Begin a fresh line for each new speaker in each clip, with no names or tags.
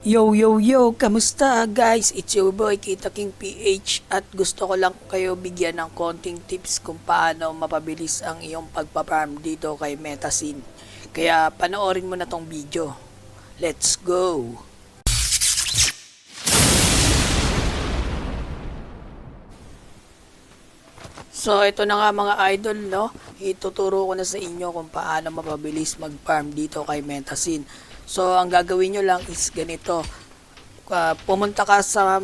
Yo yo yo, kamusta guys? It's your boy Kita King PH at gusto ko lang kayo bigyan ng konting tips kung paano mapabilis ang iyong pagpaparm dito kay Metasin. Kaya panoorin mo na tong video. Let's go! So ito na nga mga idol, no? Ituturo ko na sa inyo kung paano mapabilis mag-farm dito kay Metasin. So ang gagawin nyo lang is ganito. Pumunta ka sa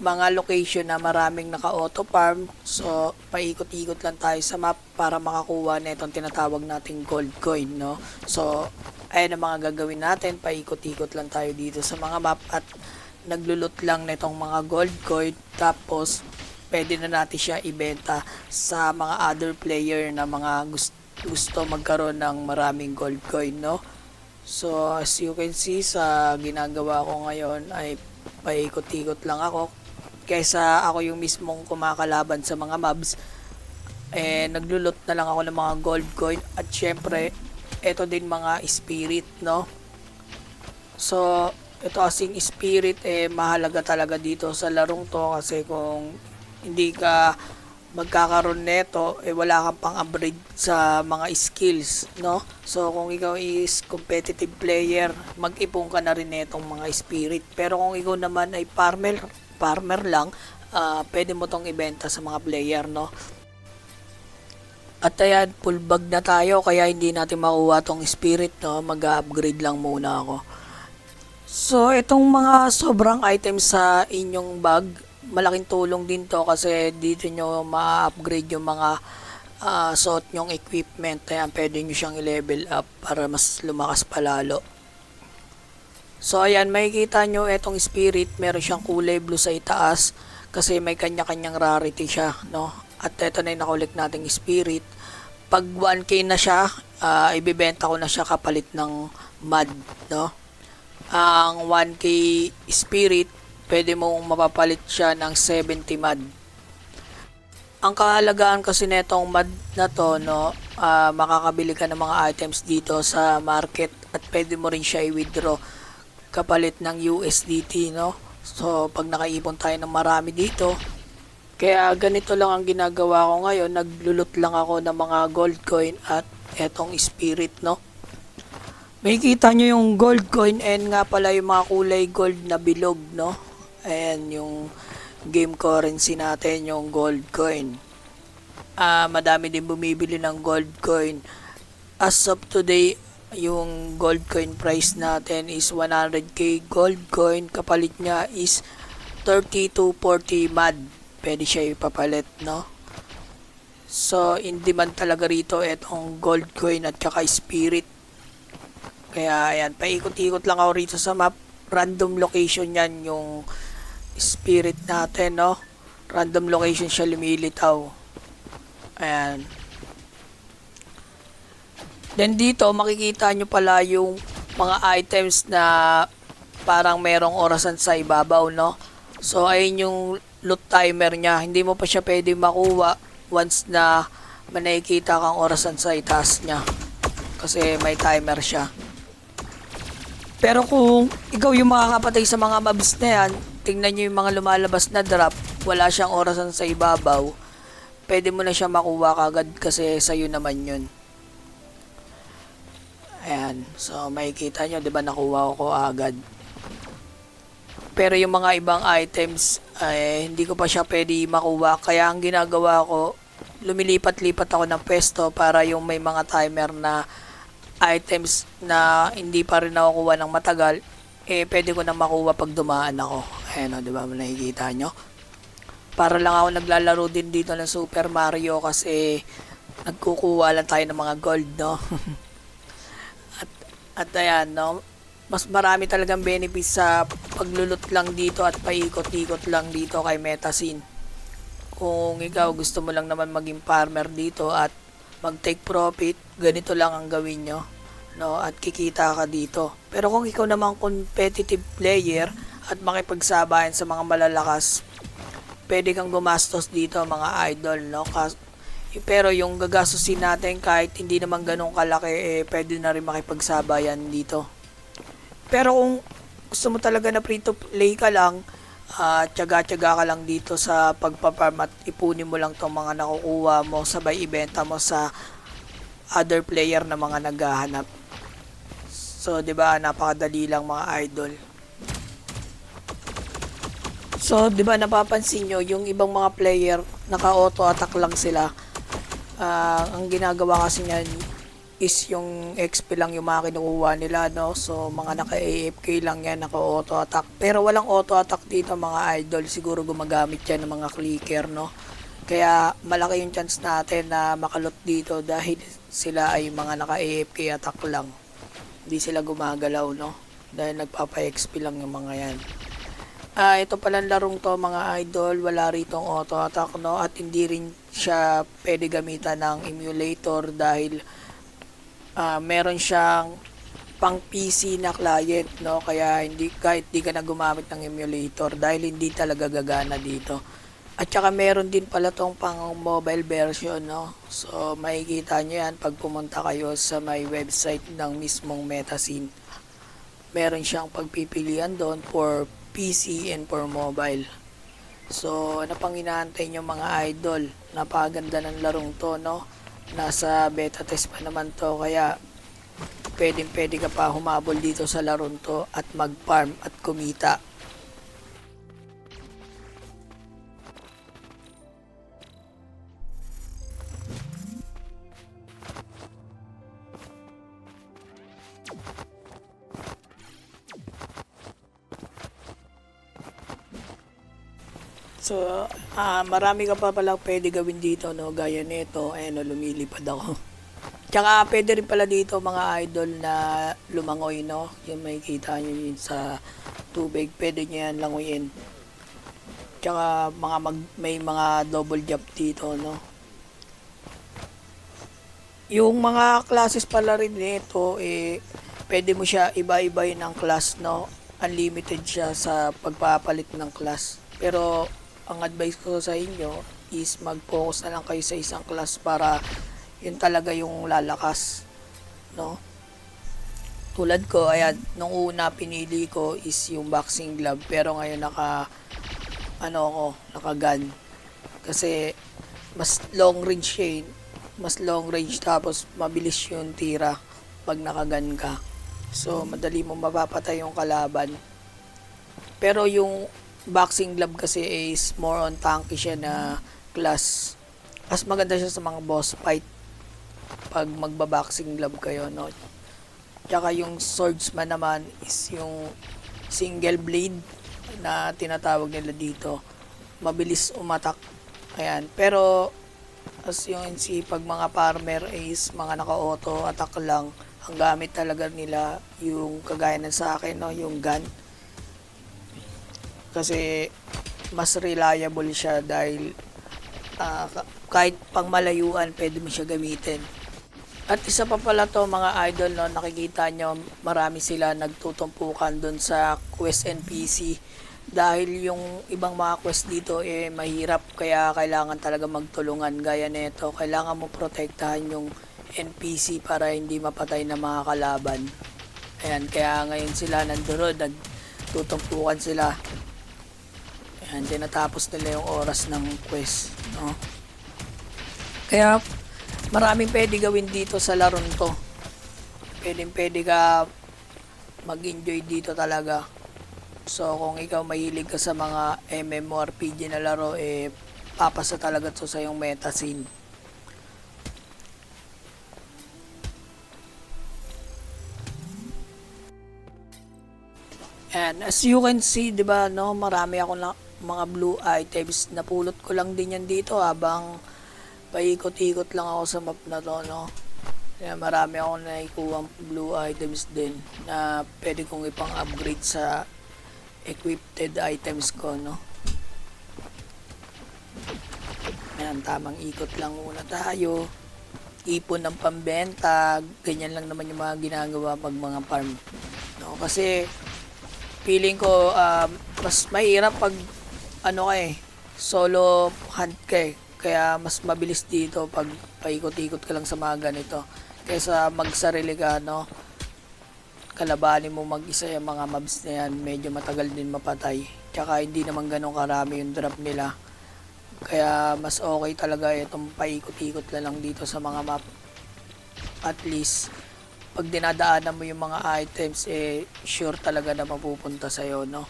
mga location na maraming naka-auto farm. So paikot-ikot lang tayo sa map para makakuha na itong tinatawag nating gold coin, no? So ayan ang mga gagawin natin. Paikot-ikot lang tayo dito sa mga map at naglulot lang na itong mga gold coin. Tapos pwede na natin siya ibenta sa mga other player na mga gusto magkaroon ng maraming gold coin, no? So as you can see sa ginagawa ko ngayon ay paikot-ikot lang ako kaysa ako yung mismong kumakalaban sa mga mobs. Naglulot na lang ako ng mga gold coin at syempre ito din mga spirit, no? So ito kasing spirit mahalaga talaga dito sa larong to kasi kung hindi ka magkakaroon neto wala kang pang upgrade sa mga skills, no? So kung ikaw is competitive player, mag-ipon ka na rin netong mga spirit. Pero kung ikaw naman ay farmer lang, pwede mo tong ibenta sa mga player, no? At ayan, full bag na tayo kaya hindi natin makuha tong spirit, no? Mag-upgrade lang muna ako. So itong mga sobrang items sa inyong bag, malaking tulong din to kasi dito nyo ma-upgrade yung mga suot nyong equipment. Ayan, pwede nyo siyang i-level up para mas lumakas palalo. So ayan, makikita nyo etong spirit, meron siyang kulay blue sa itaas kasi may kanya-kanyang rarity siya, no? At ito na yung nakulik nating spirit. Pag 1k na siya, ibibenta ko na siya kapalit ng mud, no? Ang 1k spirit pwede mong mapapalit siya ng 70 mud. Ang kahalagaan kasi netong mud na to, no, makakabili ka ng mga items dito sa market at pwede mo rin siya i-withdraw kapalit ng USDT, no? So pag nakaipon tayo ng marami dito, kaya ganito lang ang ginagawa ko ngayon, naglulot lang ako ng mga gold coin at etong spirit, no? Makikita nyo yung gold coin and nga pala yung mga kulay gold na bilog, no? Ayan yung game currency natin, yung gold coin. Madami din bumibili ng gold coin. As of today, yung gold coin price natin is 100k gold coin. Kapalit niya is 30 to 40 mad. Pwede siya ipapalit, no? So, in demand talaga rito itong gold coin at saka spirit. Kaya ayan, paikot-ikot lang ako rito sa map. Random location yan yung spirit natin, no? Random location siya lumilitaw. Ayan. Then dito makikita nyo pala yung mga items na parang merong orasan sa ibabaw, no? So ayun yung loot timer niya. Hindi mo pa siya pwede makuha once na nakikita kang orasan sa itaas niya. Kasi may timer siya. Pero kung ikaw yung makakapatay sa mga mobs na yan, tingnan nyo yung mga lumalabas na drop, wala siyang orasan sa ibabaw, pwede mo na siya makuha kagad kasi sa'yo naman yun. Ayan, so makikita nyo, diba nakuha ko agad. Pero yung mga ibang items, hindi ko pa siya pwede makuha, kaya ang ginagawa ko, lumilipat-lipat ako ng pwesto para yung may mga timer na items na hindi pa rin nakukuha ng matagal, pwede ko na makuha pag dumaan ako. Ayan o, diba nakikita nyo? Para lang ako naglalaro din dito ng Super Mario kasi nagkukuha lang tayo ng mga gold, no? at ayan, no? Mas marami talagang benefits sa paglulot lang dito at paikot-ikot lang dito kay Metasin. Kung ikaw gusto mo lang naman maging farmer dito at mag-take profit, ganito lang ang gawin nyo, no? At kikita ka dito. Pero kung ikaw naman competitive player at makipagsabayan sa mga malalakas, pwede kang gumastos dito mga idol, no? Pero yung gagastusin natin kahit hindi naman ganun kalaki, pwede na rin makipagsabayan dito. Pero kung gusto mo talaga na free to play ka lang, tiyaga-tiyaga ka lang dito sa pagpaparm at ipunin mo lang tong mga nakukuha mo, sabay ibenta mo sa other player na mga naghahanap. So, 'di ba, napakadali lang mga idol. So, 'di ba napapansin nyo, yung ibang mga player naka-auto attack lang sila. Ang ginagawa kasi niyan is yung XP lang yung mga kinukuha nila, no? So, mga naka-AFK lang yan, naka-auto attack. Pero walang auto attack dito mga idol. Siguro gumagamit yan ng mga clicker, no? Kaya malaki yung chance natin na makalot dito dahil sila ay mga naka-AFK attack lang. Hindi sila gumagalaw, no? Dahil nagpapa-XP lang yung mga yan. Ito palang larong to mga idol, wala ritong auto attack, no? At hindi rin siya pwede gamitan ng emulator dahil meron siyang pang PC na client, no? Kaya hindi, kahit di ka na gumamit ng emulator dahil hindi talaga gagana dito. At saka meron din pala tong pang mobile version, no? So makikita nyo yan pag pumunta kayo sa may website ng mismong Metascene. Meron siyang pagpipilian doon for PC and for mobile. So ano pang inaantay nyo mga idol? Napakaganda ng larong to, no? Nasa beta test pa naman to, kaya pwede ka pa humabol dito sa laron to at mag-farm at kumita. So, marami ka pa pala pwede gawin dito, no? Gaya nito, no, lumilipad ako. Tsaka pwede rin pala dito mga idol na lumangoy, no? Yung makikita nyo yun sa tubig, pwede nyo yan langoyin. Tsaka may mga double jump dito, no? Yung mga classes pala rin nito, pwede mo siya iba-ibayin ng class, no? Unlimited siya sa pagpapalit ng class. Pero ang advice ko sa inyo is mag-focus na lang kayo sa isang class para yun talaga yung lalakas, no? Tulad ko, ayan, nung una pinili ko is yung boxing glove, pero ngayon naka gun. Kasi mas long range siya, mas long range, tapos mabilis yung tira pag naka-gun ka. So madali mo mapapatay yung kalaban. Pero yung boxing glove kasi is more on tanky siya na class. Mas maganda siya sa mga boss fight pag magba-boxing glove kayo, no? Tsaka yung swordsman naman is yung single blade na tinatawag nila dito. Mabilis umatak. Ayan. Pero as yung pag mga farmer is mga naka-auto attack lang, ang gamit talaga nila yung kagaya ng sa akin, no? Yung gun. Kasi mas reliable siya dahil kahit pang malayuan pwede mo siya gamitin. At isa pa pala to mga idol, no, nakikita nyo marami sila nagtutumpukan doon sa quest NPC dahil yung ibang mga quest dito mahirap, kaya kailangan talaga magtulungan. Gaya nito, kailangan mo protektahan yung NPC para hindi mapatay ng mga kalaban. Ayan, kaya ngayon sila nandoon, nagtutumpukan sila. Ayan, tinatapos nila yung oras ng quest, no? Kaya maraming pwede gawin dito sa laron to. Pwede ka mag-enjoy dito talaga. So kung ikaw mahilig ka sa mga MMORPG na laro, papasa talaga to sa yung Metascene. And as you can see, 'di ba, no, marami ako na mga blue items, napulot ko lang din yan dito habang paikot-ikot lang ako sa map na to, no. Kaya marami ako naikuha blue items din na pwede kong ipang-upgrade sa equipped items ko, no. Ayan, tamang ikot lang muna tayo. Ipon ng pambenta, ganyan lang naman yung mga ginagawa pag mga farm, no. Kasi feeling ko mas mahirap pag solo hunt ka, kaya mas mabilis dito pag paikot-ikot ka lang sa mga ganito kaysa magsarili ka, no. kalabanin mo mag-isa yung mga mobs na yan, medyo matagal din mapatay. Tsaka hindi naman ganun karami yung drop nila. Kaya mas okay talaga itong paikot-ikot na lang dito sa mga map. At least, pag dinadaanan mo yung mga items, sure talaga na mapupunta sa'yo, no?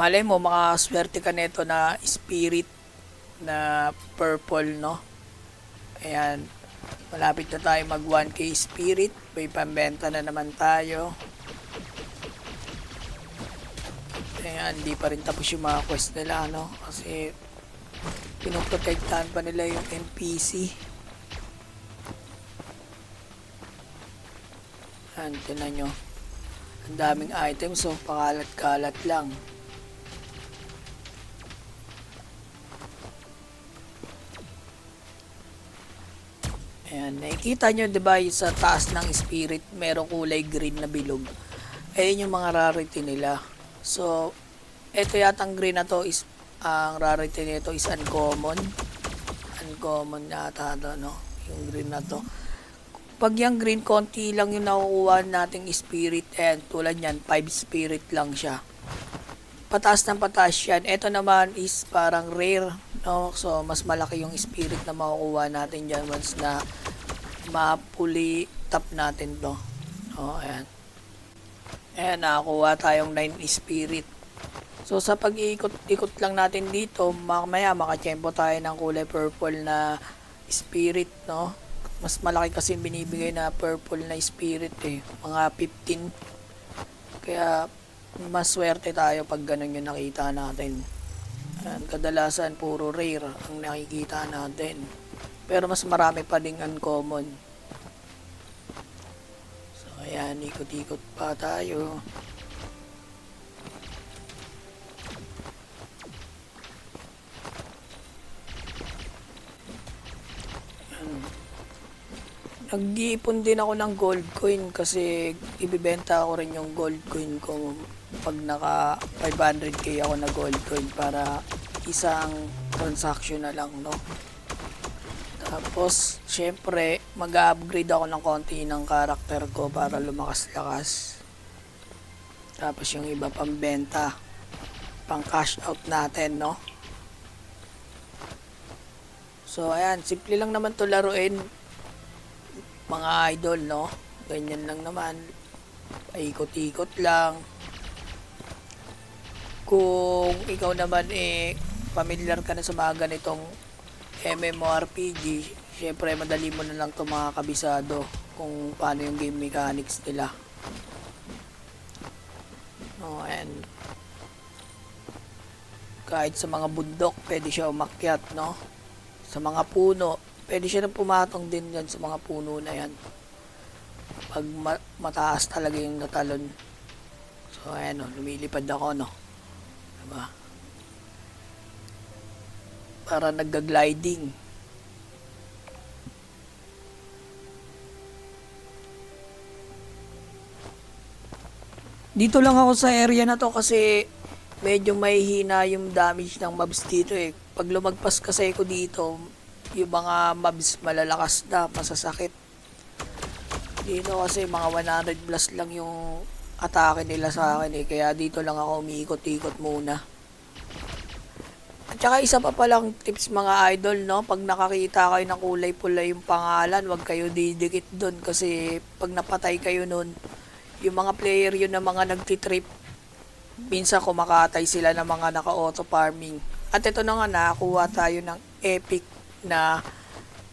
Malay mo, makaswerte ka nito na spirit na purple, no? Ayan, malapit na tayo mag 1k spirit. May pambenta na naman tayo. Ayan, hindi pa rin tapos yung mga quest nila, no? Kasi pinoprotektahan pa nila yung NPC. Ayan, tinan nyo. Ang daming items, so pakalat-kalat lang. Ayan, nakikita nyo, diba, sa taas ng spirit, merong kulay green na bilog. Ayan yung mga rarity nila. So, eto yatang green na to is, ang rarity nito is uncommon. Uncommon yata to, no? Yung green na to. Pag yung green, konti lang yung nakukuha nating spirit. Ayan, tulad yan, 5 spirit lang siya. Pataas ng pataas yan. Ito naman is parang rare, no? So, mas malaki yung spirit na makukuha natin dyan once na mapuli tap natin to. O, ayan. Ayan, nakakuha tayong 9 spirit. So, sa pag-iikot-ikot lang natin dito, mamaya makachempo tayo ng kulay purple na spirit, no? Mas malaki kasi binibigay na purple na spirit, mga 15. Kaya, mas swerte tayo pag ganun yung nakita natin. Ayan, kadalasan puro rare ang nakikita natin. Pero mas marami pa ding uncommon. So, ayan, ikot-ikot pa tayo. Nag-iipon din ako ng gold coin kasi ibibenta ako rin yung gold coin ko pag naka 500k ako na gold coin para isang transaction na lang, no? Tapos, syempre, mag-upgrade ako ng konti ng karakter ko para lumakas-lakas. Tapos yung iba pang benta, pang cash out natin, no? So, ayan, simple lang naman to laruin, mga idol, no? Ganyan lang naman. Paikot-ikot lang. Kung ikaw naman familiar ka na sa mga ganitong MMORPG, syempre madali mo na lang ito mga kabisado kung paano yung game mechanics nila. No, and kahit sa mga bundok, pwede siya umakyat, no? Sa mga puno, pwede siya na pumatong din dyan sa mga puno na yan. Pag mataas talaga yung natalon. So, ayan, no, lumilipad ako, no? Diba? Para nagga-gliding. Dito lang ako sa area na to kasi medyo may hina yung damage ng mobs dito eh. Pag lumagpas kasi ako dito, yung mga mobs malalakas na, masasakit. Dito kasi mga 100 plus lang yung atake nila sa akin eh. Kaya dito lang ako umiikot-ikot muna. At saka isa pa palang tips mga idol, no? Pag nakakita kayo ng kulay pula yung pangalan, wag kayo didikit doon kasi pag napatay kayo nun, yung mga player yun na mga nagtitrip, minsan kumakatay sila ng mga naka-auto farming. At ito na nga, nakakuha tayo ng epic na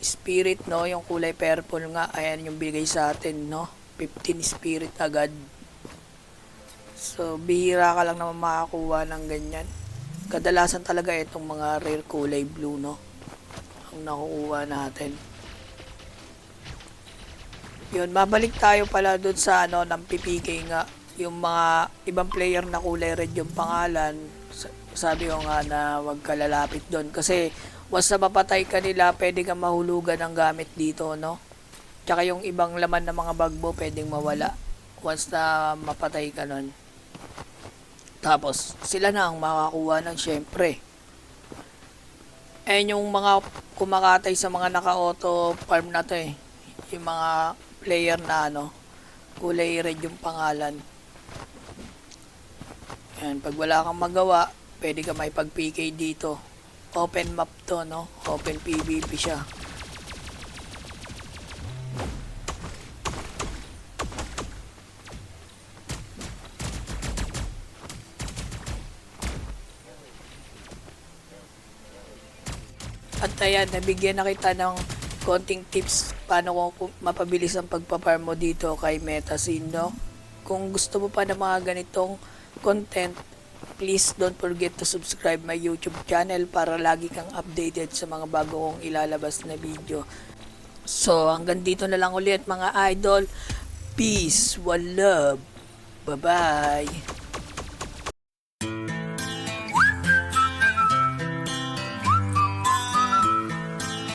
spirit, no? Yung kulay purple nga, ayan yung bigay sa atin, no? 15 spirit agad. So, bihira ka lang naman makakuha ng ganyan. Kadalasan talaga itong mga rare kulay blue, no? Ang nakukuha natin. Yun, mabalik tayo pala dun sa ano, ng PPK nga. Yung mga ibang player na kulay red yung pangalan, sabi ko nga na wag ka lalapit doon. Kasi once na mapatay ka nila, pwede kang mahulugan ng gamit dito, no? Tsaka yung ibang laman ng mga bag mo, pwedeng mawala once na mapatay ka nun. Tapos, sila na ang makakuha ng syempre. Ayan yung mga kumakatay sa mga naka-auto farm na to eh. Yung mga player na ano, kulay red yung pangalan. Yan, pag wala kang magawa, pwede ka may pag-PK dito. Open map to, no? Open PvP siya. At ayan, nabigyan na kita ng konting tips paano kung mapabilis ang pagpaparm mo dito kay Metasin, no? Kung gusto mo pa ng mga ganitong content, please don't forget to subscribe my YouTube channel para lagi kang updated sa mga bago kong ilalabas na video. So, hanggang dito na lang ulit mga idol. Peace, one love. Bye-bye.